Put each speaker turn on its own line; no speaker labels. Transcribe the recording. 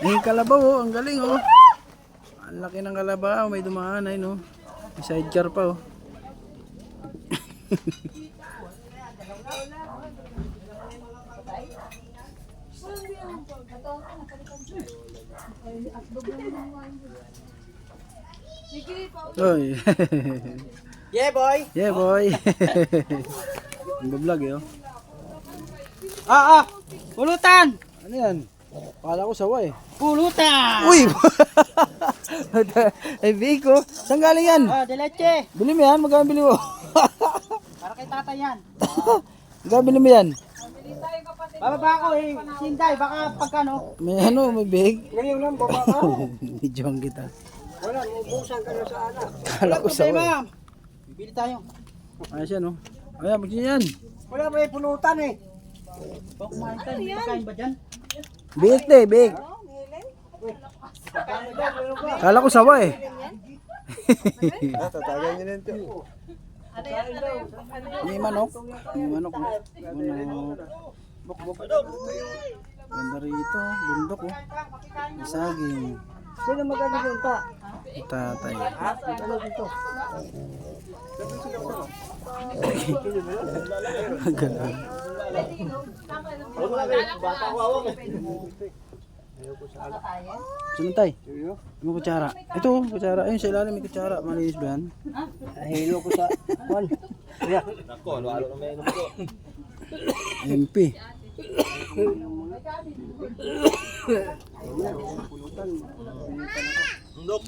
Ay, kalabaw oh, ang galing oh. Ang laki ng kalabaw, may dumaan ay no. May sidecar pa oh. Oy.
Yeah, boy.
Yeah, boy. Nag-vlog eh oh.
Pulutan.
Ano yan? Kala ko sawa eh.
Pulutan.
Uy! Ay, Biko. Saan galing yan?
De leche.
Bili mo yan? Magkano bili mo?
Para kay tatay yan.
Magkano bili mo yan?
Bababa ako eh. Sinday, baka pagkano.
May ano, may big.
Ngayon lang, baba ka.
Medyoang kita.
Wala, mubusan ka na sa anak.
Kala ko sawa eh.
Bibili tayo.
Ayos yan oh. Ayan, magsin yan.
Wala ba yung pulutan eh. Kumain tayo, may pagkain ba dyan?
Big te, big. Kala ko sawa eh.
Tatagay niyo nito.
May manok. May manok. Manok. Ganda rito. Bundok oh. May saging.
Sino magandang pa?
Tatay.
Ano dito?
Galing. Saan tay? May kutsara. Ito, kutsara. Ayun sa ilalim may kutsara. Malinis ba yan?
Nahilo ko sa kwan.
Nako, ano na may inom ko.
MP.
Ndok.